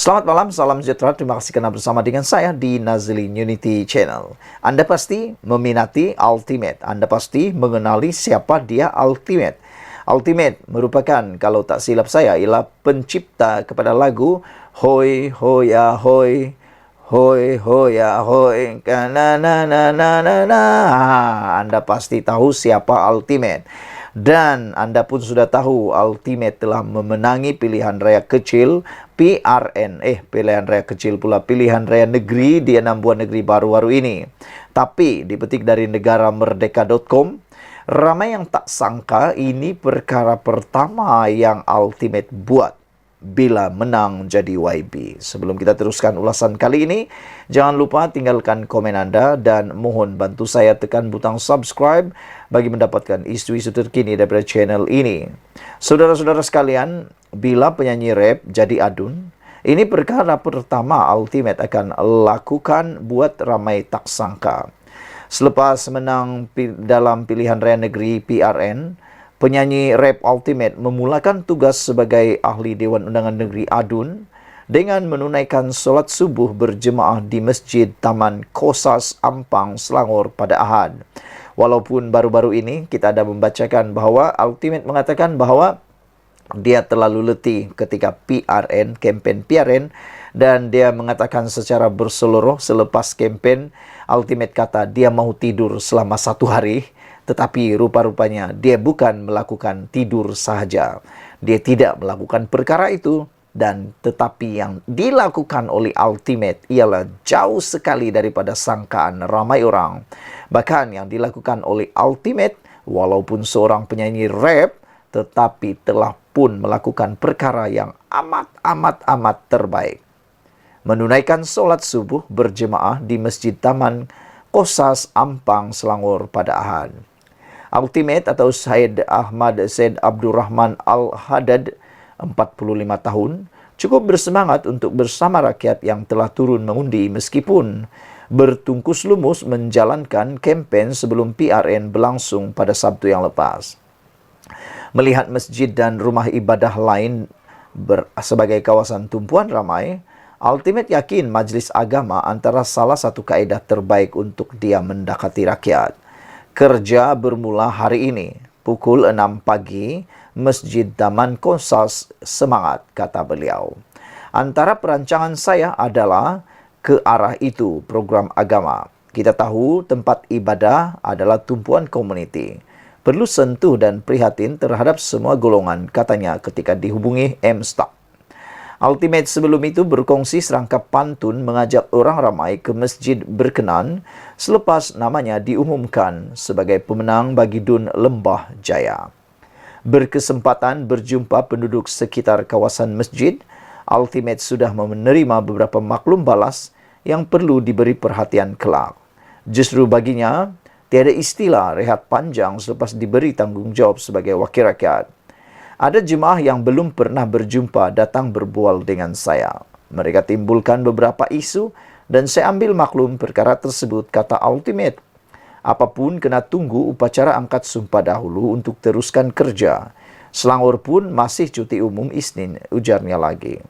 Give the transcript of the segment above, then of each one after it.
Selamat malam, salam sejahtera. Terima kasih karena bersama dengan saya di Nazlin Unity Channel. Anda pasti meminati Ultimate. Anda pasti mengenali siapa dia Ultimate. Ultimate merupakan, kalau tak silap saya, ialah pencipta kepada lagu Hoi Hoya Hoi, Hoi Hoya Hoi, na na na na na na. Anda pasti tahu siapa Ultimate. Dan Anda pun sudah tahu Ultimate telah memenangi pilihan raya kecil PRN. Pilihan raya kecil pula, pilihan raya negeri di 6 buah negeri baru-baru ini. Tapi dipetik dari negaramerdeka.com, ramai yang tak sangka ini perkara pertama yang Ultimate buat bila menang jadi YB. Sebelum kita teruskan ulasan kali ini, jangan lupa tinggalkan komen Anda dan mohon bantu saya tekan butang subscribe bagi mendapatkan isu-isu terkini daripada channel ini. Saudara-saudara sekalian, bila penyanyi rap jadi adun, ini perkara pertama Ultimate akan lakukan buat ramai tak sangka. Selepas menang dalam pilihan raya negeri PRN, penyanyi rap Ultimate memulakan tugas sebagai ahli Dewan Undangan Negeri Adun dengan menunaikan solat subuh berjemaah di Masjid Taman Kosas, Ampang, Selangor pada Ahad. Walaupun baru-baru ini kita ada membacakan bahawa Ultimate mengatakan bahawa dia terlalu letih ketika kempen PRN, dan dia mengatakan secara berseluruh selepas kempen, Ultimate kata dia mau tidur selama 1 hari. Tetapi rupa-rupanya dia bukan melakukan tidur sahaja. Dia tidak melakukan perkara itu. Dan tetapi yang dilakukan oleh Ultimate ialah jauh sekali daripada sangkaan ramai orang. Bahkan yang dilakukan oleh Ultimate, walaupun seorang penyanyi rap, tetapi telah pun melakukan perkara yang amat terbaik. Menunaikan solat subuh berjemaah di Masjid Taman Kosas, Ampang, Selangor pada Ahad. Ultimate atau Syed Ahmad Syed Abdurrahman Al-Haddad, 45 tahun, cukup bersemangat untuk bersama rakyat yang telah turun mengundi meskipun bertungkus lumus menjalankan kempen sebelum PRN berlangsung pada Sabtu yang lepas. Melihat masjid dan rumah ibadah lain sebagai kawasan tumpuan ramai, Ultimate yakin majlis agama antara salah satu kaedah terbaik untuk dia mendekati rakyat. Kerja bermula hari ini, pukul 6 pagi, Masjid Taman Kosas, semangat, kata beliau. Antara perancangan saya adalah ke arah itu program agama. Kita tahu tempat ibadah adalah tumpuan komuniti. Perlu sentuh dan prihatin terhadap semua golongan, katanya ketika dihubungi M-Stock. Ultimate sebelum itu berkongsi serangkap pantun mengajak orang ramai ke masjid berkenan selepas namanya diumumkan sebagai pemenang bagi Dun Lembah Jaya. Berkesempatan berjumpa penduduk sekitar kawasan masjid, Ultimate sudah menerima beberapa maklum balas yang perlu diberi perhatian kelak. Justru baginya, tiada istilah rehat panjang selepas diberi tanggungjawab sebagai wakil rakyat. Ada jemaah yang belum pernah berjumpa datang berbual dengan saya. Mereka timbulkan beberapa isu dan saya ambil maklum perkara tersebut, kata Ultimate. Apapun kena tunggu upacara angkat sumpah dahulu untuk teruskan kerja. Selangor pun masih cuti umum Isnin, ujarnya lagi.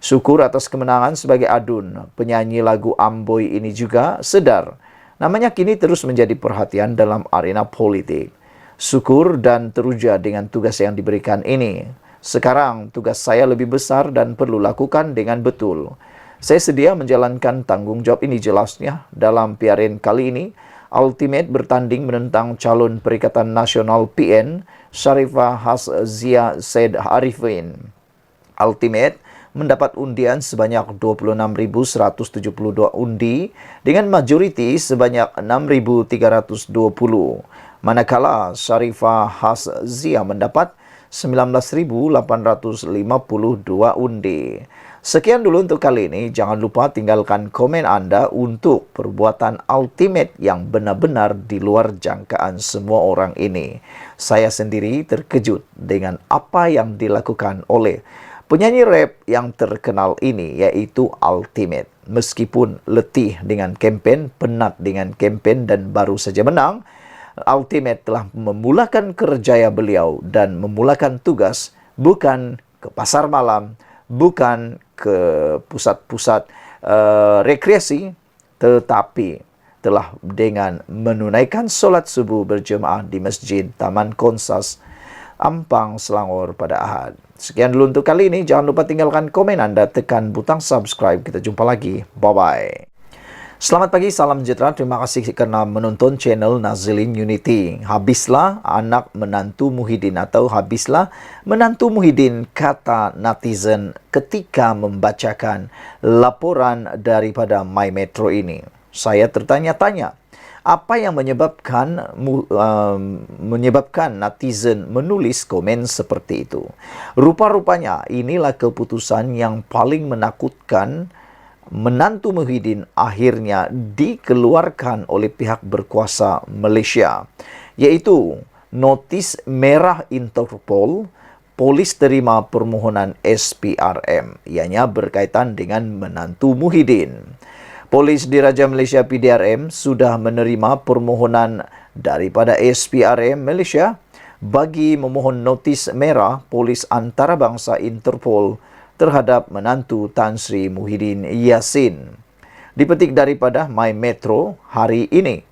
Syukur atas kemenangan sebagai adun, penyanyi lagu Amboy ini juga sedar namanya kini terus menjadi perhatian dalam arena politik. Syukur dan teruja dengan tugas yang diberikan ini. Sekarang tugas saya lebih besar dan perlu lakukan dengan betul. Saya sedia menjalankan tanggung jawab ini, jelasnya. Dalam PRN kali ini, Ultimate bertanding menentang calon Perikatan Nasional PN, Syarifah Haszia Said Arifin. Ultimate mendapat undian sebanyak 26.172 undi dengan majoriti sebanyak 6.320. Manakala Syarifah Haszia mendapat 19.852 undi. Sekian dulu untuk kali ini. Jangan lupa tinggalkan komen Anda untuk perbuatan Ultimate yang benar-benar di luar jangkaan semua orang ini. Saya sendiri terkejut dengan apa yang dilakukan oleh penyanyi rap yang terkenal ini, yaitu Ultimate. Meskipun letih dengan kempen, penat dengan kempen dan baru saja menang, Ultimate telah memulakan kerjaya beliau dan memulakan tugas bukan ke pasar malam, bukan ke pusat-pusat rekreasi, tetapi telah dengan menunaikan solat subuh berjemaah di Masjid Taman Konsas, Ampang, Selangor pada Ahad. Sekian dulu untuk kali ini. Jangan lupa tinggalkan komen Anda, tekan butang subscribe. Kita jumpa lagi. Bye-bye. Selamat pagi, salam sejahtera. Terima kasih karena menonton channel Nazilin Unity. Habislah anak menantu Muhyiddin atau habislah menantu Muhyiddin, kata netizen ketika membacakan laporan daripada My Metro ini. Saya tertanya-tanya, apa yang menyebabkan netizen menulis komen seperti itu? Rupa-rupanya inilah keputusan yang paling menakutkan. Menantu Muhyiddin akhirnya dikeluarkan oleh pihak berkuasa Malaysia, yaitu notis merah Interpol. Polis terima permohonan SPRM, ianya berkaitan dengan menantu Muhyiddin. Polis Diraja Malaysia PDRM sudah menerima permohonan daripada SPRM Malaysia bagi memohon notis merah Polis Antarabangsa Interpol terhadap menantu Tan Sri Muhyiddin Yassin. Dipetik daripada My Metro hari ini.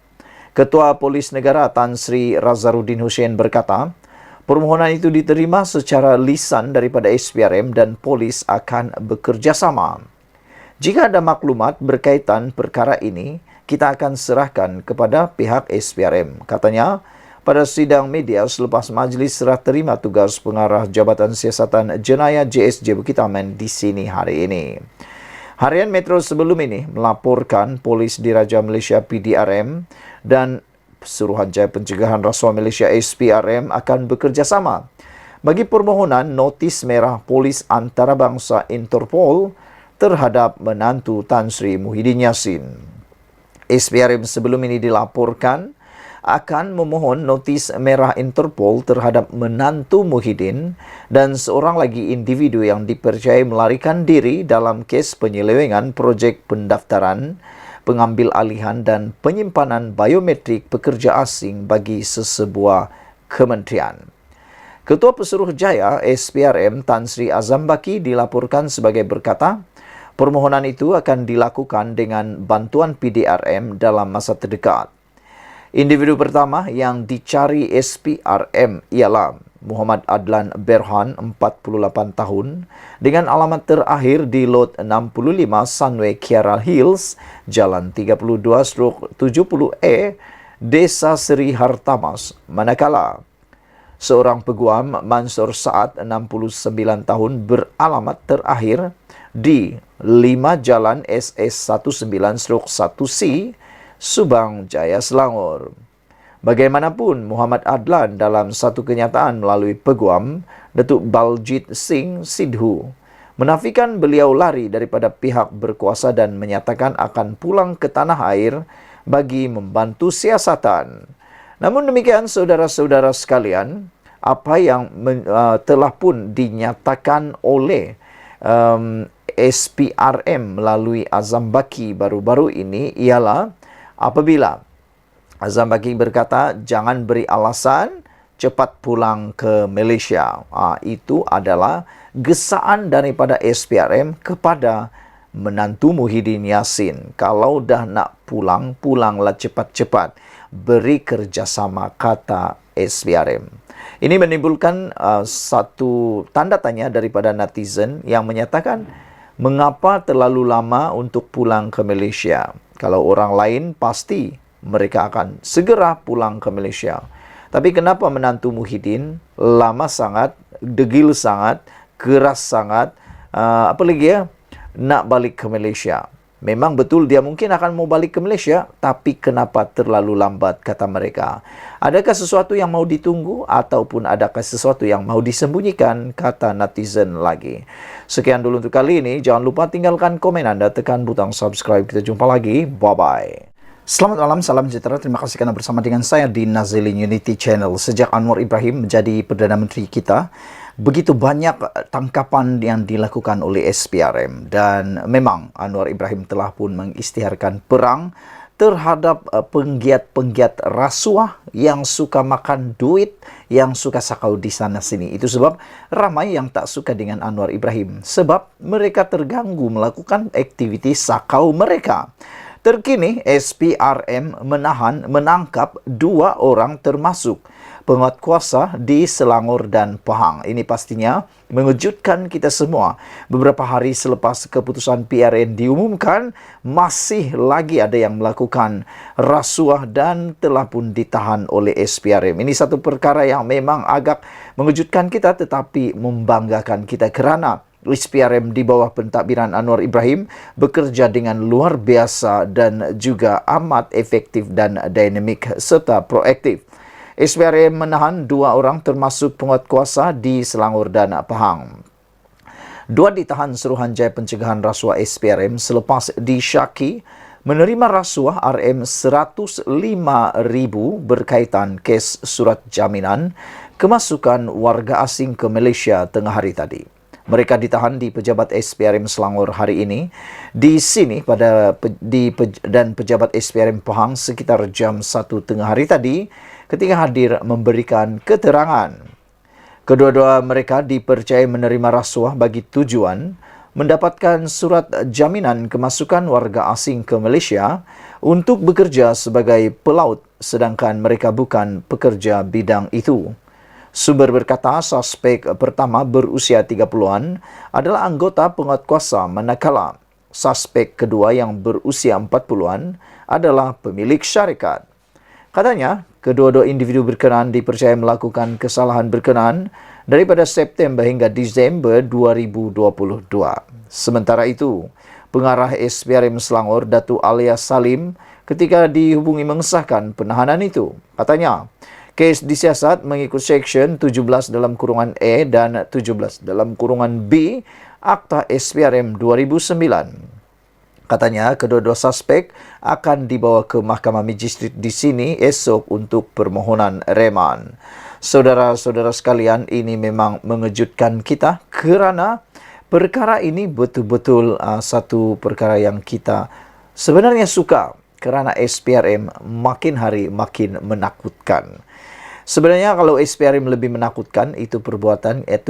Ketua Polis Negara Tan Sri Razarudin Hussein berkata, permohonan itu diterima secara lisan daripada SPRM dan polis akan bekerjasama. Jika ada maklumat berkaitan perkara ini, kita akan serahkan kepada pihak SPRM, katanya pada sidang media selepas majlis serah terima tugas pengarah Jabatan Siasatan Jenayah JSJ Bukit Aman di sini hari ini. Harian Metro sebelum ini melaporkan Polis Diraja Malaysia PDRM dan Suruhanjaya Pencegahan Rasuah Malaysia SPRM akan bekerjasama bagi permohonan notis merah Polis Antarabangsa Interpol terhadap menantu Tan Sri Muhyiddin Yassin. SPRM sebelum ini dilaporkan akan memohon notis merah Interpol terhadap menantu Muhyiddin dan seorang lagi individu yang dipercayai melarikan diri dalam kes penyelewengan projek pendaftaran, pengambil alihan dan penyimpanan biometrik pekerja asing bagi sesebuah kementerian. Ketua Pesuruhjaya SPRM Tan Sri Azam Baki dilaporkan sebagai berkata, permohonan itu akan dilakukan dengan bantuan PDRM dalam masa terdekat. Individu pertama yang dicari SPRM ialah Muhammad Adlan Berhan, 48 tahun, dengan alamat terakhir di Lot 65 Sunway Kiara Hills, Jalan 32/70E, Desa Seri Hartamas, Manakala. Seorang peguam Mansur Saad, 69 tahun, beralamat terakhir di 5 Jalan SS19/1C, Subang Jaya, Selangor. Bagaimanapun, Muhammad Adlan dalam satu kenyataan melalui peguam, Datuk Baljit Singh Sidhu, menafikan beliau lari daripada pihak berkuasa dan menyatakan akan pulang ke tanah air bagi membantu siasatan. Namun demikian, saudara-saudara sekalian, apa yang telah pun dinyatakan oleh SPRM melalui Azam Baki baru-baru ini ialah apabila Azam Baki berkata jangan beri alasan, cepat pulang ke Malaysia. Itu adalah gesaan daripada SPRM kepada menantu Muhyiddin Yassin. Kalau dah nak pulang, pulanglah cepat-cepat. Beri kerjasama, kata SPRM. Ini menimbulkan satu tanda tanya daripada netizen yang menyatakan, mengapa terlalu lama untuk pulang ke Malaysia? Kalau orang lain pasti mereka akan segera pulang ke Malaysia. Tapi kenapa menantu Muhyiddin lama sangat, degil sangat, keras sangat, apa lagi ya, nak balik ke Malaysia? Memang betul dia mungkin akan mau balik ke Malaysia, tapi kenapa terlalu lambat, kata mereka? Adakah sesuatu yang mau ditunggu ataupun adakah sesuatu yang mau disembunyikan, kata netizen lagi. Sekian dulu untuk kali ini. Jangan lupa tinggalkan komen Anda, tekan butang subscribe. Kita jumpa lagi. Bye-bye. Selamat malam, salam sejahtera. Terima kasih karena bersama dengan saya di Nazilin Unity Channel. Sejak Anwar Ibrahim menjadi Perdana Menteri kita, begitu banyak tangkapan yang dilakukan oleh SPRM. Dan memang Anwar Ibrahim telah pun mengisytiharkan perang terhadap penggiat-penggiat rasuah yang suka makan duit, yang suka sakau di sana sini. Itu sebab ramai yang tak suka dengan Anwar Ibrahim, sebab mereka terganggu melakukan aktiviti sakau mereka. Terkini, SPRM menangkap 2 orang termasuk penguatkuasa di Selangor dan Pahang. Ini pastinya mengejutkan kita semua. Beberapa hari selepas keputusan PRN diumumkan, masih lagi ada yang melakukan rasuah dan telah pun ditahan oleh SPRM. Ini satu perkara yang memang agak mengejutkan kita, tetapi membanggakan kita kerana SPRM di bawah pentadbiran Anwar Ibrahim bekerja dengan luar biasa dan juga amat efektif dan dinamik serta proaktif. SPRM menahan 2 orang termasuk penguatkuasa di Selangor dan Pahang. 2 ditahan Suruhanjaya Pencegahan Rasuah SPRM selepas disyaki menerima rasuah RM105,000 berkaitan kes surat jaminan kemasukan warga asing ke Malaysia tengah hari tadi. Mereka ditahan di pejabat SPRM Selangor hari ini. Di sini dan pejabat SPRM Pahang sekitar jam 1 tengah hari tadi ketika hadir memberikan keterangan. Kedua-dua mereka dipercayai menerima rasuah bagi tujuan mendapatkan surat jaminan kemasukan warga asing ke Malaysia untuk bekerja sebagai pelaut, sedangkan mereka bukan pekerja bidang itu. Sumber berkata suspek pertama berusia 30-an adalah anggota penguatkuasa, manakala suspek kedua yang berusia 40-an adalah pemilik syarikat. Katanya, kedua-dua individu berkenaan dipercayai melakukan kesalahan berkenaan daripada September hingga Disember 2022. Sementara itu, pengarah SPRM Selangor, Datuk Alia Salim, ketika dihubungi mengesahkan penahanan itu, katanya, kes disiasat mengikut Seksyen 17 dalam kurungan E dan 17 dalam kurungan B Akta SPRM 2009. Katanya, kedua-dua suspek akan dibawa ke Mahkamah Magistrat di sini esok untuk permohonan reman. Saudara-saudara sekalian, ini memang mengejutkan kita kerana perkara ini betul-betul satu perkara yang kita sebenarnya suka kerana SPRM makin hari makin menakutkan. Sebenarnya kalau SPRM lebih menakutkan, itu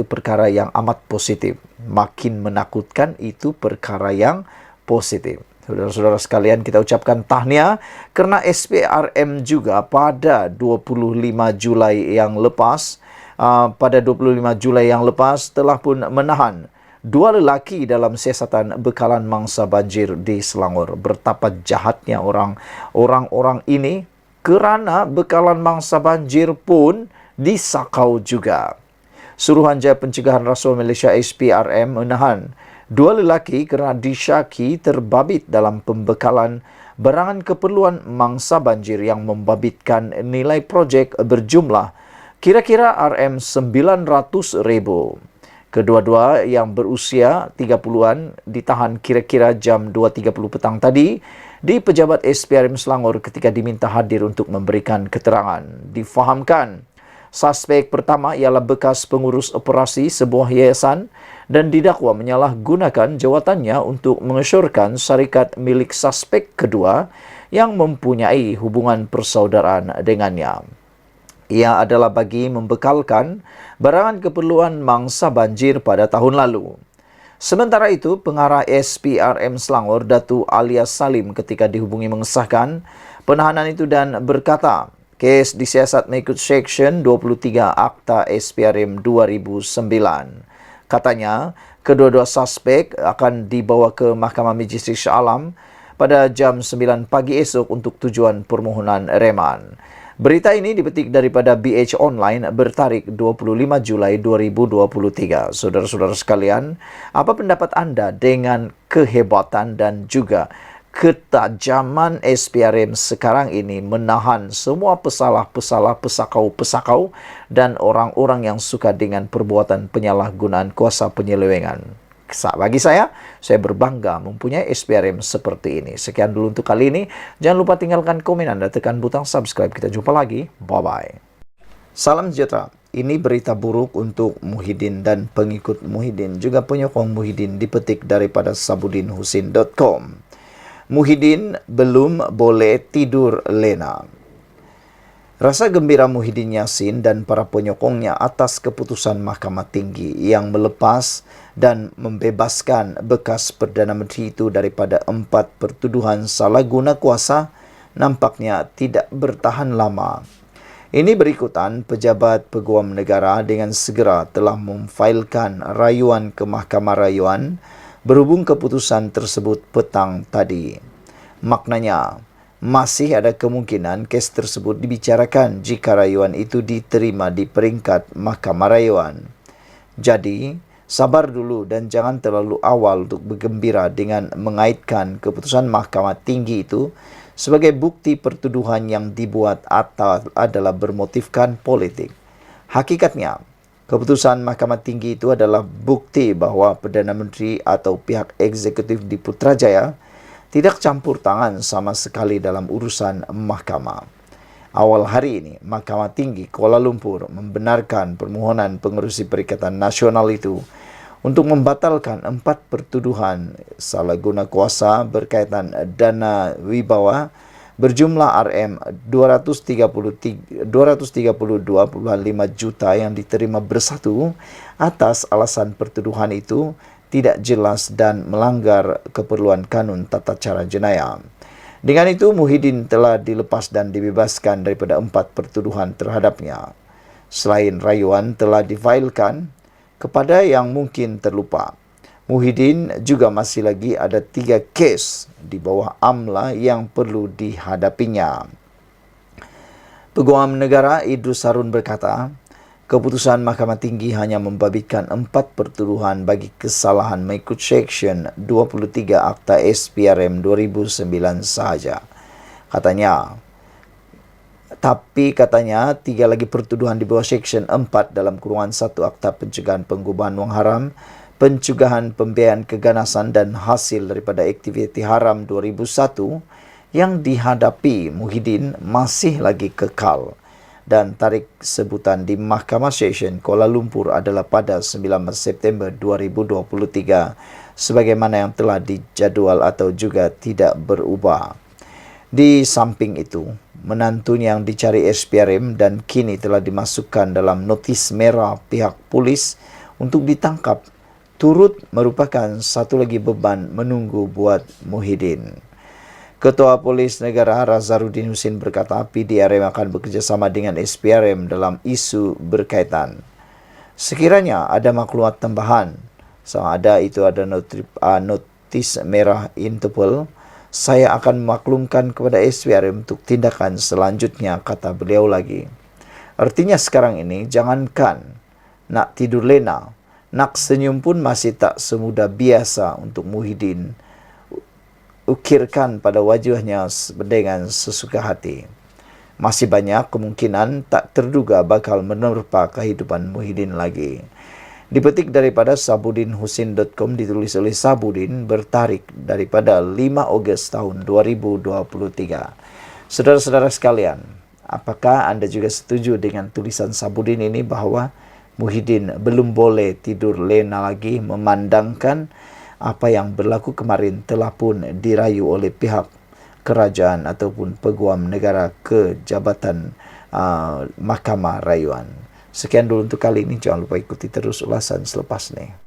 perkara yang amat positif. Makin menakutkan itu perkara yang positif. Saudara-saudara sekalian, kita ucapkan tahniah kerana SPRM juga pada 25 Julai yang lepas, telah pun menahan 2 lelaki dalam siasatan bekalan mangsa banjir di Selangor. Betapa jahatnya orang-orang ini, kerana bekalan mangsa banjir pun disakau juga. Suruhanjaya Pencegahan Rasuah Malaysia SPRM menahan 2 lelaki kerana disyaki terbabit dalam pembekalan barangan keperluan mangsa banjir yang membabitkan nilai projek berjumlah kira-kira RM900,000. Kedua-dua yang berusia 30-an ditahan kira-kira jam 2.30 petang tadi di pejabat SPRM Selangor ketika diminta hadir untuk memberikan keterangan. Difahamkan, suspek pertama ialah bekas pengurus operasi sebuah yayasan dan didakwa menyalahgunakan jawatannya untuk mengesyorkan syarikat milik suspek kedua yang mempunyai hubungan persaudaraan dengannya. Ia adalah bagi membekalkan barangan keperluan mangsa banjir pada tahun lalu. Sementara itu, pengarah SPRM Selangor, Datuk Alia Salim, ketika dihubungi mengesahkan penahanan itu dan berkata, kes disiasat mengikut Seksyen 23 Akta SPRM 2009. Katanya, kedua-dua suspek akan dibawa ke Mahkamah Magistrat Shah Alam pada jam 9 pagi esok untuk tujuan permohonan reman. Berita ini dipetik daripada BH Online bertarikh 25 Julai 2023. Saudara-saudara sekalian, apa pendapat anda dengan kehebatan dan juga ketajaman SPRM sekarang ini menahan semua pesalah-pesalah, pesakau-pesakau dan orang-orang yang suka dengan perbuatan penyalahgunaan kuasa penyelewengan? Bagi saya berbangga mempunyai SPRM seperti ini. Sekian dulu untuk kali ini. Jangan lupa tinggalkan komen anda, tekan butang subscribe. Kita jumpa lagi. Bye-bye. Salam sejahtera. Ini berita buruk untuk Muhyiddin dan pengikut Muhyiddin, juga penyokong Muhyiddin, dipetik daripada sabudinhusin.com. Muhyiddin belum boleh tidur lena. Rasa gembira Muhyiddin Yassin dan para penyokongnya atas keputusan Mahkamah Tinggi yang melepas dan membebaskan bekas Perdana Menteri itu daripada 4 pertuduhan salah guna kuasa nampaknya tidak bertahan lama. Ini berikutan pejabat peguam negara dengan segera telah memfailkan rayuan ke Mahkamah Rayuan berhubung keputusan tersebut petang tadi. Maknanya, masih ada kemungkinan kes tersebut dibicarakan jika rayuan itu diterima di peringkat Mahkamah Rayuan. Jadi, sabar dulu dan jangan terlalu awal untuk bergembira dengan mengaitkan keputusan Mahkamah Tinggi itu sebagai bukti pertuduhan yang dibuat atau adalah bermotifkan politik. Hakikatnya, keputusan Mahkamah Tinggi itu adalah bukti bahawa Perdana Menteri atau pihak eksekutif di Putrajaya tidak campur tangan sama sekali dalam urusan mahkamah. Awal hari ini, Mahkamah Tinggi Kuala Lumpur membenarkan permohonan pengerusi Perikatan Nasional itu untuk membatalkan 4 pertuduhan salah guna kuasa berkaitan dana wibawa berjumlah RM232.5 juta yang diterima bersatu atas alasan pertuduhan itu tidak jelas dan melanggar keperluan kanun tata cara jenayah. Dengan itu, Muhyiddin telah dilepas dan dibebaskan daripada 4 pertuduhan terhadapnya. Selain rayuan telah difailkan, kepada yang mungkin terlupa, Muhyiddin juga masih lagi ada 3 kes di bawah AMLA yang perlu dihadapinya. Peguam Negara Idrus Harun berkata, keputusan Mahkamah Tinggi hanya membabitkan 4 pertuduhan bagi kesalahan mengikut Seksyen 23 Akta SPRM 2009 sahaja. Katanya 3 lagi pertuduhan di bawah Seksyen 4 dalam kurungan 1 Akta Pencegahan Penggubahan Wang Haram, Pencegahan Pembiayaan Keganasan dan Hasil daripada Aktiviti Haram 2001 yang dihadapi Muhyiddin masih lagi kekal. Dan tarikh sebutan di Mahkamah Session Kuala Lumpur adalah pada 19 September 2023 sebagaimana yang telah dijadual atau juga tidak berubah. Di samping itu, menantunya yang dicari SPRM dan kini telah dimasukkan dalam notis merah pihak polis untuk ditangkap turut merupakan satu lagi beban menunggu buat Muhyiddin. Ketua Polis Negara Razarudin Husin berkata PDRM akan bekerjasama dengan SPRM dalam isu berkaitan. Sekiranya ada maklumat tambahan, sama ada itu ada notis merah Interpol, saya akan memaklumkan kepada SPRM untuk tindakan selanjutnya, kata beliau lagi. Artinya sekarang ini jangankan nak tidur lena, nak senyum pun masih tak semudah biasa untuk Muhyiddin ukirkan pada wajahnya dengan sesuka hati. Masih banyak kemungkinan tak terduga bakal menerpa kehidupan Muhyiddin lagi. Dipetik daripada sabudinhusin.com, ditulis oleh Sabudin, bertarik daripada 5 Ogos tahun 2023. Saudara-saudara sekalian, apakah anda juga setuju dengan tulisan Sabudin ini bahawa Muhyiddin belum boleh tidur lena lagi memandangkan apa yang berlaku kemarin telah pun dirayu oleh pihak kerajaan ataupun peguam negara ke jabatan Mahkamah Rayuan. Sekian dulu untuk kali ini. Jangan lupa ikuti terus ulasan selepas ini.